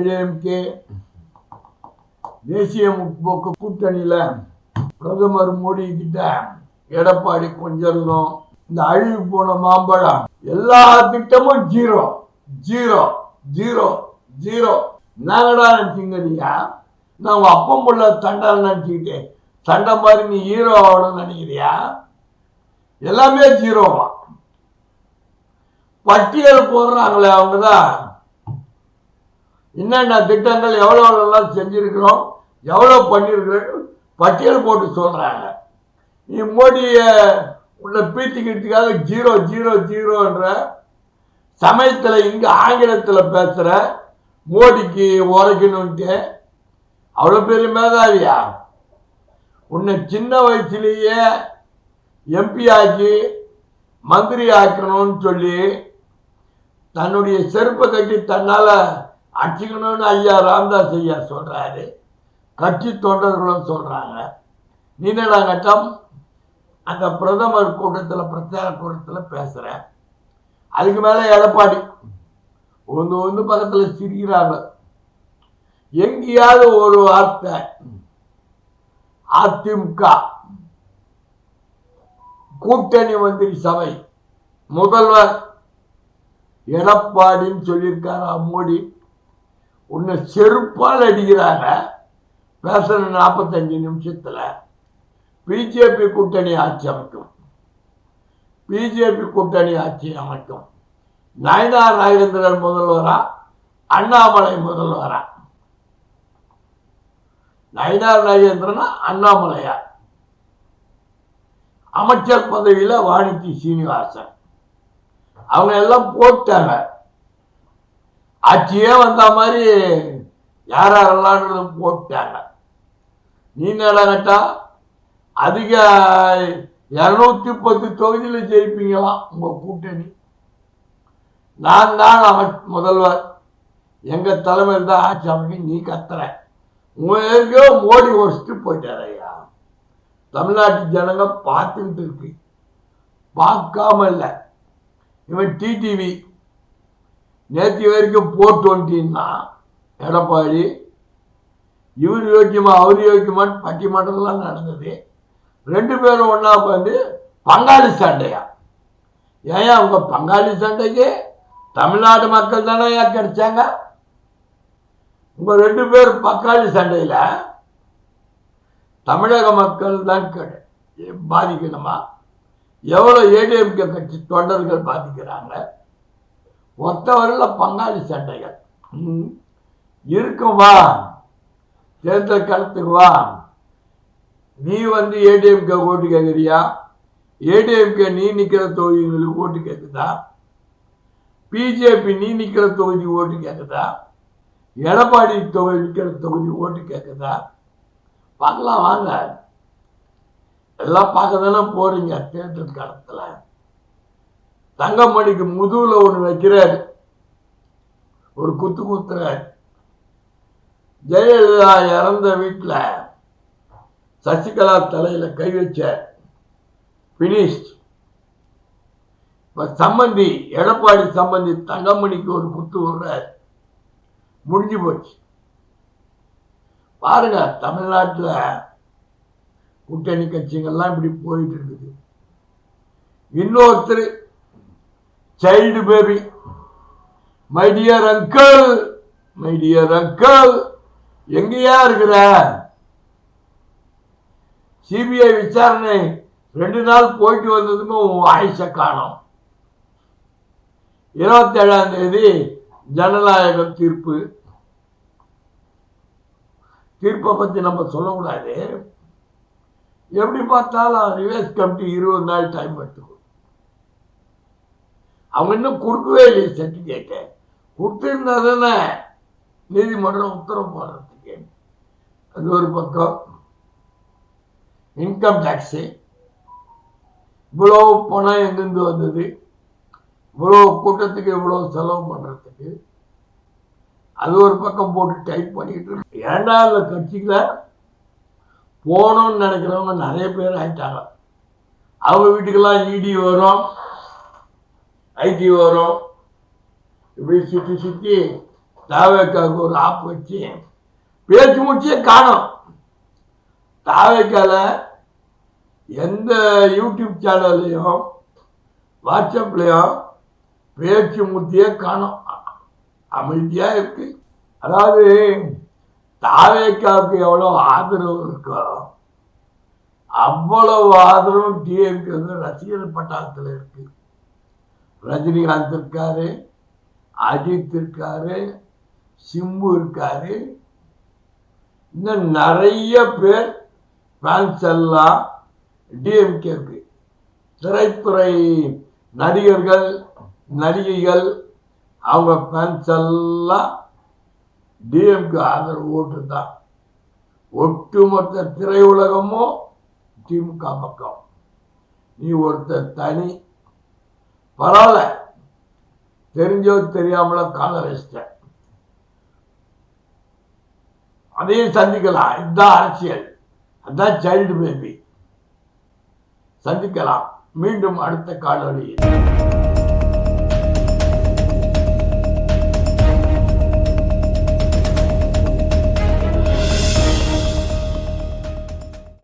ஏடிஎம்கே தேசிய முற்போக்கு கூட்டணியில பிரதமர் மோடி கிட்ட எடப்பாடி கொஞ்சம் இந்த அழிவு போன மாம்பழம் எல்லா திட்டமும் ஜீரோ ஜீரோ ஜீரோ ஜீரோ. என்னங்கடா நினைச்சீங்கறியா? நான் உங்க அப்பம் புள்ள சண்டை நினைச்சுக்கிட்டேன். சண்டை மாதிரி நீ ஹீரோ ஆகணும்னு நினைக்கிறியா? எல்லாமே ஜீரோவா. பட்டியல் போடுறாங்களே அவங்கதான் என்னென்ன திட்டங்கள் எவ்வளவு செஞ்சிருக்கிறோம், எவ்வளவு பண்ணிருக்கிறோம் பட்டியல் போட்டு சொல்றாங்க. நீ மோடிய உள்ள பீத்திக்கிறதுக்காக ஜீரோ ஜீரோ ஜீரோன்ற சமயத்துல இங்க ஆங்கிலத்துல பேசுற மோடிக்கு உரைக்கணும்ட்டு அவ்வளவு பெரிய மேதாவியா? உன்னை சின்ன வயசுலேயே எம்பி ஆக்கி மந்திரி ஆக்கணும்னு சொல்லி தன்னுடைய செருப்பை கட்டி தன்னால அடிச்சுக்கணும்னு ஐயா ராமதாஸ் ஐயா சொல்றாரு. கட்சி தொண்டர்களும் சொல்றாங்க. நீ என்னடாங்கட்டம் அந்த பிரதமர் கூட்டத்தில் பிரச்சார கூட்டத்தில் பேசுற. அதுக்கு மேல எடப்பாடி ஒன்று பக்கத்தில் சிரிக்கிறாங்க. எங்கேயாவது ஒரு வார்த்தை அதிமுக கூட்டணி மந்திரி சபை முதல்வர் எடப்பாடின்னு சொல்லியிருக்காரா மோடி? உன்னை செருப்பால் அடிக்கிறாங்க. பேசுற 45 நிமிஷத்துல பிஜேபி கூட்டணி ஆட்சி அமைக்கும். பிஜேபி கூட்டணி ஆட்சி அமைக்கும். நயினார் நாகேந்திரன் முதல்வரா, அண்ணாமலை முதல்வரா? நயினார் நாகேந்திரனா அண்ணாமலையா? அமைச்சர் பதவியில வானதி சீனிவாசன். அவங்க எல்லாம் போட்டாங்க. ஆட்சியே வந்த மாதிரி யாரெல்லாம் போட்டாங்க. நீ நடங்கட்டா அதிக 210 தொகுதியில் ஜெயிப்பீங்களாம் உங்க கூட்டணி. நான் தான் முதல்வர், எங்க தலைமையில் தான் ஆட்சி அமைக்க நீ கத்துற. உங்களுக்கோ மோடி ஒடிச்சுட்டு போயிட்டார் ஐயா. தமிழ்நாட்டு ஜனங்க பார்த்துக்கிட்டு இருக்கு, பார்க்காம இல்லை. இவன் டிடிவி நேற்று வரைக்கும் 420 எடப்பாடி இவர் யோக்கியமா அவர் யோக்கியமான்னு பட்டிமன்றம்லாம் நடந்தது. 2 பேரும் ஒன்னா உட்காந்து பங்காளி சண்டையா? ஏன் அவங்க பங்காளி சண்டைக்கு தமிழ்நாடு மக்கள் தானே கிடைச்சாங்க? உங்க 2 பேர் பங்காளி சண்டையில தமிழக மக்கள் தான் பாதிக்கணுமா? எவ்வளவு ஏடிஎம்கே கட்சி தொண்டர்கள் பாதிக்கிறாங்க. ஒத்தவரில் பங்காளி சண்டைகள் இருக்குமா? தேர்தல் களத்துக்கு வா. நீ ஏடிஎம்கே ஓட்டு கேட்குறியா? ஏடிஎம்கே நீ நிற்கிற தொகுதிகளுக்கு ஓட்டு கேட்குதா? பிஜேபி நீ நிற்கிற தொகுதி ஓட்டு கேட்குதா? எடப்பாடி நிற்கிற தொகுதி ஓட்டு கேட்குதா? பார்க்கலாம் வாங்க. எல்லாம் பார்க்க தானே போறீங்க. தேர்தல் காலத்துல தங்கமணிக்கு முதுகுல ஒண்ணு வைக்கிறார், ஒரு குத்து குத்துறார். ஜெயலலிதா இறந்த வீட்டுல சசிகலா தலையில கை வச்ச பினிஷ். சம்பந்தி எடப்பாடி சம்பந்தி தங்கமணிக்கு ஒரு குத்து விடுறார், முடிஞ்சு போச்சு. பாருங்க தமிழ்நாட்டில் கூட்டணி கட்சிகள்லாம் இப்படி போயிட்டு இருக்குது. இன்னொருத்தர் child baby, my dear uncle, my dear uncle எங்கேயா இருக்கிற? சிபிஐ விசாரணை 2 நாள் போயிட்டு வந்ததுமே ஆயுஷ காணும். 27ஆம் தேதி ஜனநாயகம் தீர்ப்பு. தீர்ப்பை பத்தி நம்ம சொல்லக்கூடாது. எப்படி பார்த்தாலும் ரிவர்ஸ் கமிட்டி 20 நாள் டைம் எடுத்துக்கும். அவங்க இன்னும் கொடுக்கவே இல்லையே சர்டிபிகேட்டு. கொடுத்திருந்தா தானே நீதிமன்றம் உத்தரவு போடுறதுக்கு. அது ஒரு பக்கம். இன்கம் டாக்ஸு இவ்வளவு பணம் எங்கிருந்து வந்தது, இவ்வளவு கூட்டத்துக்கு இவ்வளவு செலவு பண்றதுக்கு, அது ஒரு பக்கம் போட்டு டைப் பண்ணிட்டு இருக்கு. ஏண்டா இந்த கட்சியில போகணும்னு நினைக்கிறவங்க நிறைய பேர் ஆயிட்டாங்க. அவங்க வீட்டுக்கெல்லாம் இடி வரும், ஐடி வரும், இப்படி சுற்றி சுற்றி தாவேக்காவுக்கு ஒரு ஆப் வச்சு பேச்சு மூச்சே காணும். தாவேக்கால எந்த யூடியூப் சேனல்லையும் வாட்ஸ்அப்லையும் பேச்சு மூச்சியே காணும். அமைதியா இருக்கு. அதாவது தாவேக்காவுக்கு எவ்வளவு ஆதரவு இருக்கோ அவ்வளவு ஆதரவு டிஎம்கே ரசிகர் பட்டாளத்தில் இருக்கு. ரஜினிகாந்த் இருக்காரு, அஜித் இருக்காரு, சிம்பு இருக்காரு, இன்னும் நிறைய பேர் ஃபேன்ஸ் எல்லாம் டிஎம்கே இருக்கு. திரைத்துறை நடிகர்கள் நடிகைகள் அவங்க ஃபேன்ஸ் எல்லாம் டிஎம்கே ஆதரவு ஓட்டு தான். ஒட்டுமொத்த திரையுலகமும் திமுக பக்கம். நீ ஒருத்தர் தனி பரவாயில்ல, தெரிஞ்சோ தெரியாமல காலர் வச்சிட்டேன், அதையும் சந்திக்கலாம். இதுதான் அரசியல், அதுதான் சைல்டு பேபி. சந்திக்கலாம் மீண்டும் அடுத்த காணொளியில்.